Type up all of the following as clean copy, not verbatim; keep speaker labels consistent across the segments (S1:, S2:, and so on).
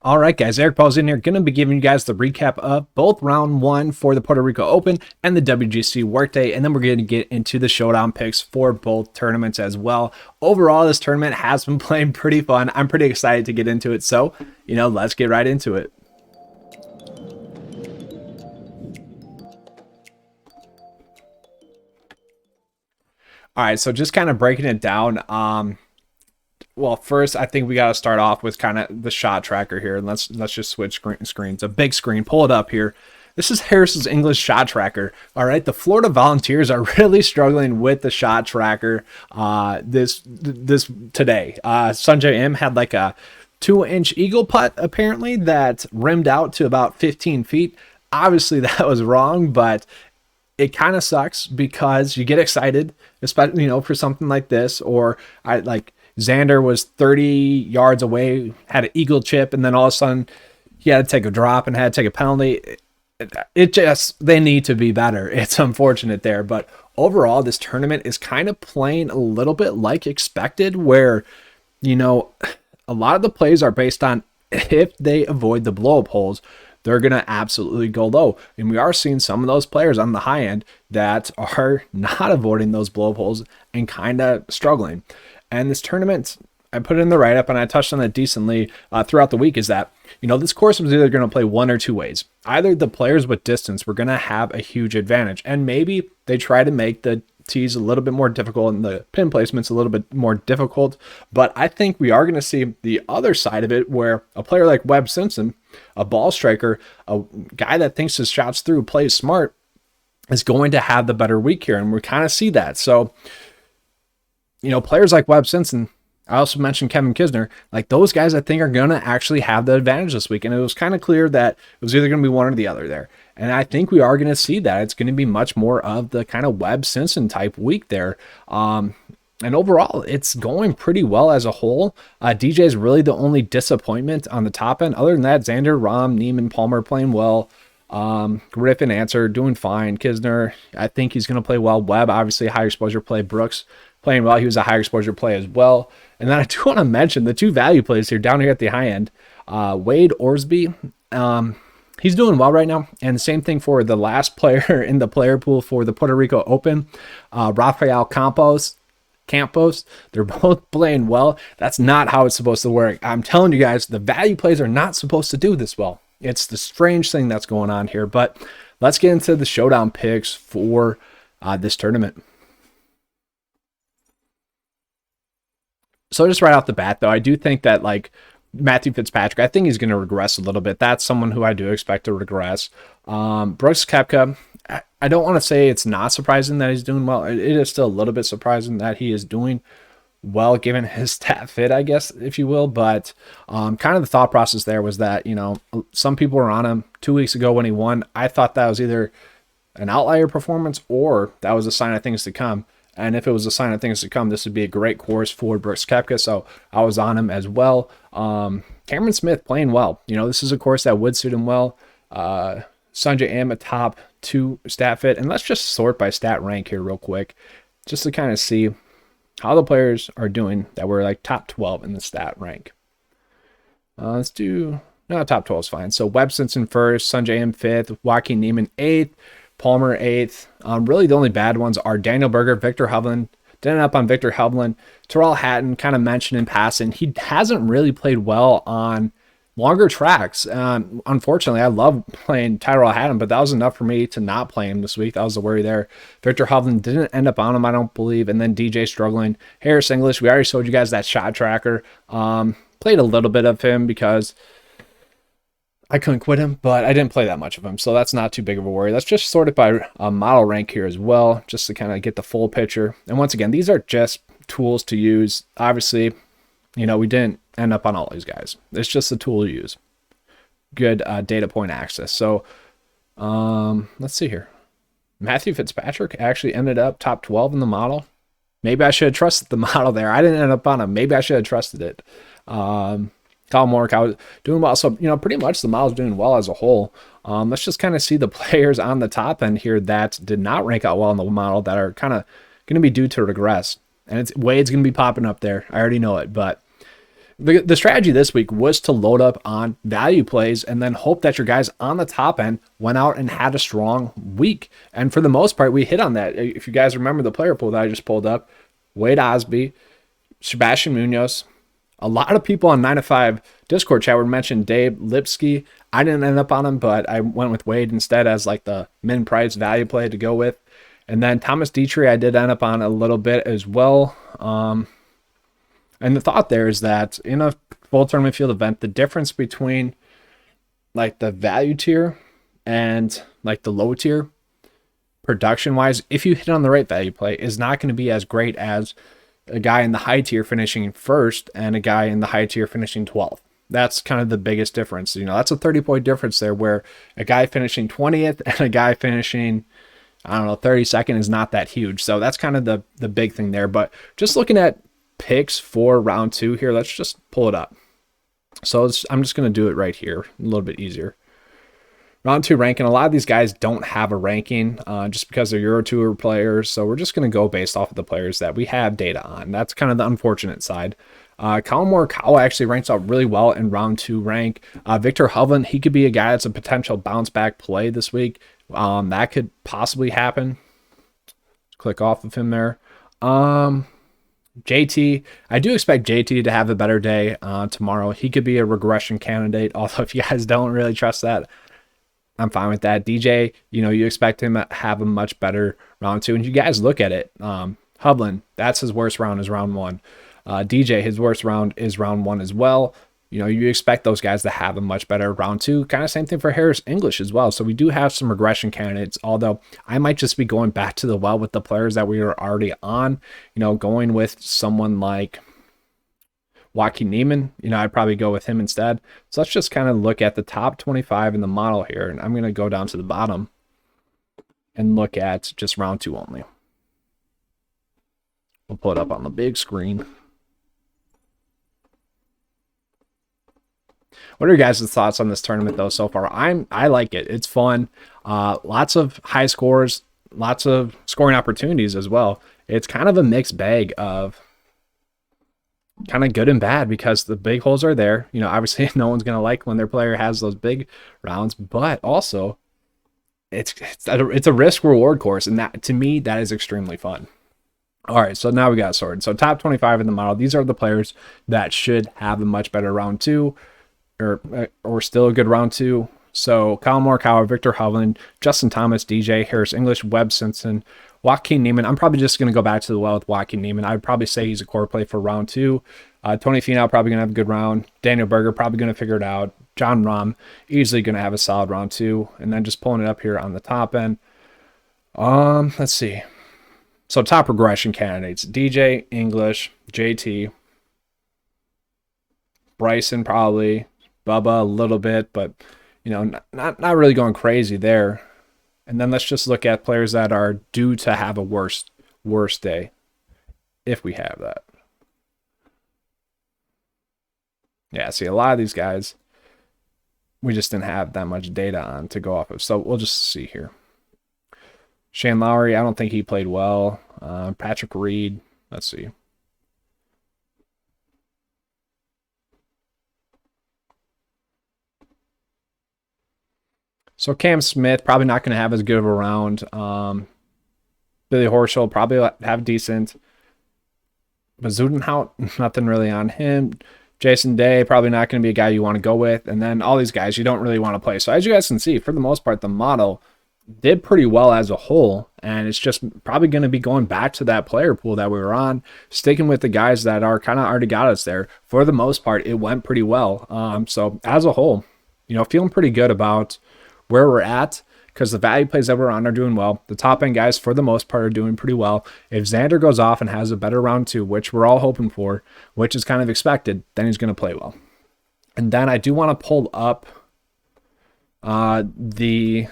S1: All right, guys, Eric Paul's in here, going to be giving you guys the recap of both round one for the Puerto Rico Open and the WGC Workday, and then we're going to get into the showdown picks for both tournaments as well. Overall, this tournament has been playing pretty fun. I'm pretty excited to get into it, so, let's get right into it. All right, so just kind of breaking it down. Well, first, I think we got to start off with kind of the shot tracker here. And let's just switch screens. A big screen. Pull it up here. This is Harris's English shot tracker. All right, the Florida Volunteers are really struggling with the shot tracker this today. Sanjay M had like a 2-inch eagle putt apparently that rimmed out to about 15 feet. Obviously, that was wrong, but it kind of sucks because you get excited, especially for something like this. Or I like Xander was 30 yards away, had an eagle chip, and then all of a sudden he had to take a drop and had to take a penalty. They need to be better. It's unfortunate there, but overall this tournament is kind of playing a little bit like expected, where a lot of the plays are based on if they avoid the blow up holes, they're going to absolutely go low. And we are seeing some of those players on the high end that are not avoiding those blow up holes and kind of struggling. And this tournament, I put it in the write-up and I touched on it decently throughout the week, is that, this course was either going to play one or two ways. Either the players with distance were going to have a huge advantage, and maybe they try to make the tees a little bit more difficult and the pin placements a little bit more difficult. But I think we are going to see the other side of it, where a player like Webb Simpson, a ball striker, a guy that thinks his shots through, plays smart, is going to have the better week here. And we kind of see that. So, players like Webb Simpson, I also mentioned Kevin Kisner, like those guys I think are going to actually have the advantage this week. And it was kind of clear that it was either going to be one or the other there. And I think we are going to see that. It's going to be much more of the kind of Webb Simpson type week there. And overall, it's going pretty well as a whole. DJ is really the only disappointment on the top end. Other than that, Xander, Rahm, Neiman, Palmer playing well. Griffin, Answer doing fine. Kisner, I think he's going to play well. Webb, obviously a high exposure play. Brooks playing well. He was a high exposure play as well. And then I do want to mention the two value plays here down here at the high end. Wade Orsby, he's doing well right now. And the same thing for the last player in the player pool for the Puerto Rico Open, Rafael Campos. They're both playing well. That's not how it's supposed to work. I'm telling you guys, the value plays are not supposed to do this well. It's the strange thing that's going on here. But let's get into the showdown picks for this tournament. So just right off the bat, though, I do think that like Matthew Fitzpatrick, I think he's going to regress a little bit. That's someone who I do expect to regress. Brooks Koepka, I don't want to say it's not surprising that he's doing well. It is still a little bit surprising that he is doing well, given his stat fit, I guess, if you will. But kind of the thought process there was that, some people were on him 2 weeks ago when he won. I thought that was either an outlier performance or that was a sign of things to come. And if it was a sign of things to come, this would be a great course for Brooks Koepka. So I was on him as well. Cameron Smith playing well. This is a course that would suit him well. Sanjay M, a top 2 stat fit. And let's just sort by stat rank here real quick, just to kind of see how the players are doing that were like top 12 in the stat rank. Let's do, no, top 12 is fine. So Webb Simpson first, Sanjay M 5th, Joaquin Neiman 8th, Palmer 8th. Really the only bad ones are Daniel Berger, Victor Hovland. Didn't end up on Victor Hovland. Terrell Hatton, kind of mentioned in passing. He hasn't really played well on longer tracks. Unfortunately, I love playing Tyrell Hatton, but that was enough for me to not play him this week. That was the worry there. Victor Hovland didn't end up on him, I don't believe. And then DJ struggling. Harris English, we already showed you guys that shot tracker. Played a little bit of him because I couldn't quit him, but I didn't play that much of him, so that's not too big of a worry. Let's just sort it by model rank here as well, just to kind of get the full picture. And once again, these are just tools to use. Obviously, we didn't end up on all these guys. It's just a tool to use. Good data point access. So let's see here. Matthew Fitzpatrick actually ended up top 12 in the model. Maybe I should have trusted the model there. I didn't end up on him. Maybe I should have trusted it. Kyle Morikawa was doing well. So, pretty much the model's doing well as a whole. Let's just kind of see the players on the top end here that did not rank out well in the model that are kind of going to be due to regress. And Wade's going to be popping up there. I already know it. But the strategy this week was to load up on value plays and then hope that your guys on the top end went out and had a strong week. And for the most part, we hit on that. If you guys remember the player pool that I just pulled up, Wade Osby, Sebastian Munoz, a lot of people on 9 to 5 Discord chat would mention Dave Lipsky. I didn't end up on him, but I went with Wade instead as like the min price value play to go with. And then Thomas Dietrich, I did end up on a little bit as well. And the thought there is that in a full tournament field event, the difference between like the value tier and like the low tier production wise, if you hit on the right value play, is not going to be as great as a guy in the high tier finishing first and a guy in the high tier finishing 12th. That's kind of the biggest difference. You know, that's a 30-point difference there, where a guy finishing 20th and a guy finishing, I don't know, 32nd is not that huge. So that's kind of the big thing there. But just looking at picks for round 2 here, let's just pull it up. So I'm just going to do it right here, a little bit easier. Round 2 ranking. A lot of these guys don't have a ranking just because they're Euro Tour players. So we're just going to go based off of the players that we have data on. That's kind of the unfortunate side. Colin Morikawa actually ranks out really well in round 2 rank. Victor Hovland, he could be a guy that's a potential bounce back play this week. That could possibly happen. Click off of him there. JT, I do expect JT to have a better day tomorrow. He could be a regression candidate, although if you guys don't really trust that, I'm fine with that. DJ, you know, you expect him to have a much better round 2. And you guys look at it. Hovland, that's his worst round is round 1. DJ, his worst round is round 1 as well. You know, you expect those guys to have a much better round 2. Kind of same thing for Harris English as well. So we do have some regression candidates, although I might just be going back to the well with the players that we were already on. You know, going with someone like Joaquin Niemann, you know, I'd probably go with him instead. So let's just kind of look at the top 25 in the model here. And I'm going to go down to the bottom and look at just round 2 only. We'll pull it up on the big screen. What are your guys' thoughts on this tournament though so far? I like it. It's fun. Lots of high scores, lots of scoring opportunities as well. It's kind of a mixed bag of kind of good and bad because the big holes are there. You know, obviously no one's going to like when their player has those big rounds, but also it's a risk reward course. And that, to me, that is extremely fun. All right, so now we got sorted. So top 25 in the model. These are the players that should have a much better round 2 or still a good round 2. So Colin Morikawa, Victor Hovland, Justin Thomas, DJ, Harris English, Webb Simpson, Joaquin Niemann. I'm probably just going to go back to the well with Joaquin Niemann. I would probably say he's a core play for round 2. Tony Finau probably going to have a good round. Daniel Berger probably going to figure it out. John Rahm easily going to have a solid round 2. And then just pulling it up here on the top end. Let's see. So top regression candidates: DJ, English, JT, Bryson probably, Bubba a little bit, but you know, not really going crazy there. And then let's just look at players that are due to have a worse day, if we have that. Yeah, see, a lot of these guys, we just didn't have that much data on to go off of. So we'll just see here. Shane Lowry, I don't think he played well. Patrick Reed, let's see. So Cam Smith, probably not going to have as good of a round. Billy Horschel, probably have decent. But Zudenhout, nothing really on him. Jason Day, probably not going to be a guy you want to go with. And then all these guys you don't really want to play. So as you guys can see, for the most part, the model did pretty well as a whole, and it's just probably going to be going back to that player pool that we were on, sticking with the guys that are kind of already got us there. For the most part, it went pretty well. So as a whole, you know, feeling pretty good about where we're at, because the value plays that we're on are doing well. The top end guys, for the most part, are doing pretty well. If Xander goes off and has a better round 2, which we're all hoping for, which is kind of expected, then he's going to play well. And then I do want to pull up the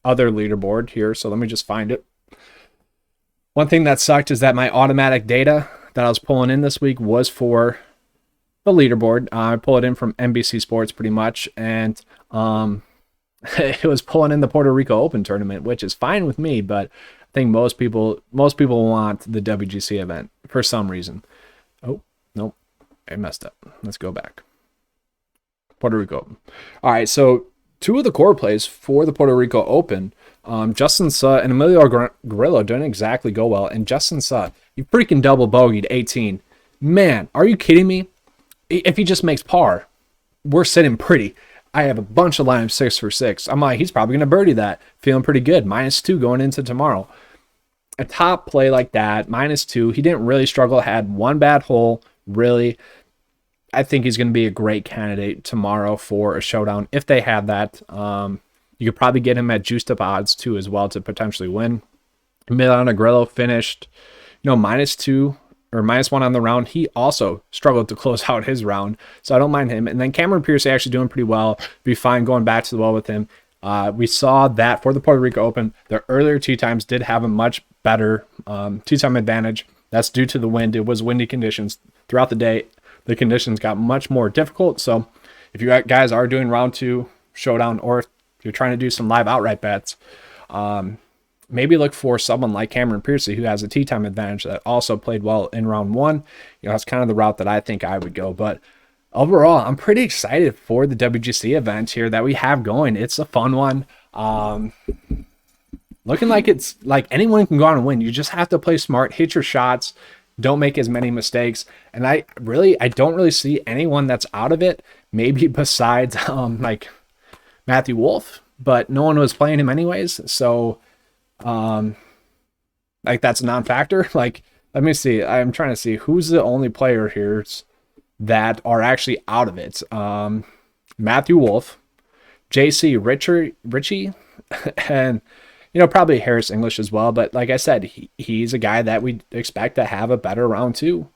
S1: other leaderboard here, so let me just find it. One thing that sucked is that my automatic data that I was pulling in this week was for the leaderboard. I pull it in from NBC Sports pretty much, and it was pulling in the Puerto Rico Open tournament, which is fine with me, but I think most people want the WGC event for some reason. Oh, nope. I messed up. Let's go back. Puerto Rico Open. All right, so two of the core plays for the Puerto Rico Open, Justin Suh and Emilio Grillo didn't exactly go well. And Justin Suh, he freaking double bogeyed 18. Man, are you kidding me? If he just makes par, we're sitting pretty. I have a bunch of lineups 6 for 6. I'm like, he's probably going to birdie that. Feeling pretty good. -2 going into tomorrow. A top play like that, -2. He didn't really struggle. Had one bad hole, really. I think he's going to be a great candidate tomorrow for a showdown if they have that. You could probably get him at juiced up odds too as well to potentially win. Emiliano Grillo finished, -2 or -1 on the round. He also struggled to close out his round, so I don't mind him. And then Cameron Pierce actually doing pretty well. Be fine going back to the well with him. We saw that for the Puerto Rico Open, the earlier tee times did have a much better tee time advantage. That's due to the wind. It was windy conditions throughout the day. The conditions got much more difficult. So if you guys are doing round 2 showdown, or if you're trying to do some live outright bets, maybe look for someone like Cameron Pierce, who has a tee time advantage that also played well in round 1. That's kind of the route that I think I would go. But overall, I'm pretty excited for the WGC event here that we have going. It's a fun one. Looking like it's like anyone can go on and win. You just have to play smart, hit your shots, don't make as many mistakes. And I don't really see anyone that's out of it, maybe besides like Matthew Wolff, but no one was playing him anyways. So like that's a non-factor. Like, let me see. I'm trying to see who's the only player here that are actually out of it. Matthew Wolff, JC Ritchie, and probably Harris English as well. But like I said, he's a guy that we expect to have a better round 2.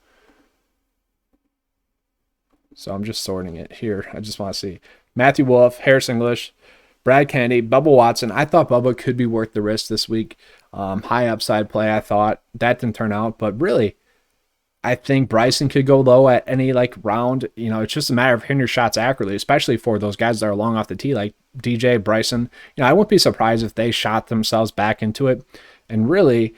S1: So I'm just sorting it here. I just want to see Matthew Wolff, Harris English, Brad Kennedy, Bubba Watson. I thought Bubba could be worth the risk this week. High upside play, I thought. That didn't turn out. But really, I think Bryson could go low at any round. It's just a matter of hitting your shots accurately, especially for those guys that are long off the tee, like DJ, Bryson. I wouldn't be surprised if they shot themselves back into it. And really,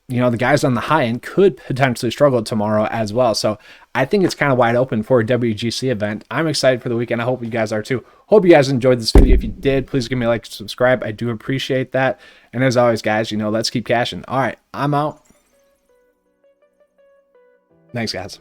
S1: the guys on the high end could potentially struggle tomorrow as well. So I think it's kind of wide open for a WGC event. I'm excited for the weekend. I hope you guys are too. Hope you guys enjoyed this video. If you did, please give me a like, subscribe. I do appreciate that. And as always, guys, let's keep cashing. All right, I'm out. Thanks, guys.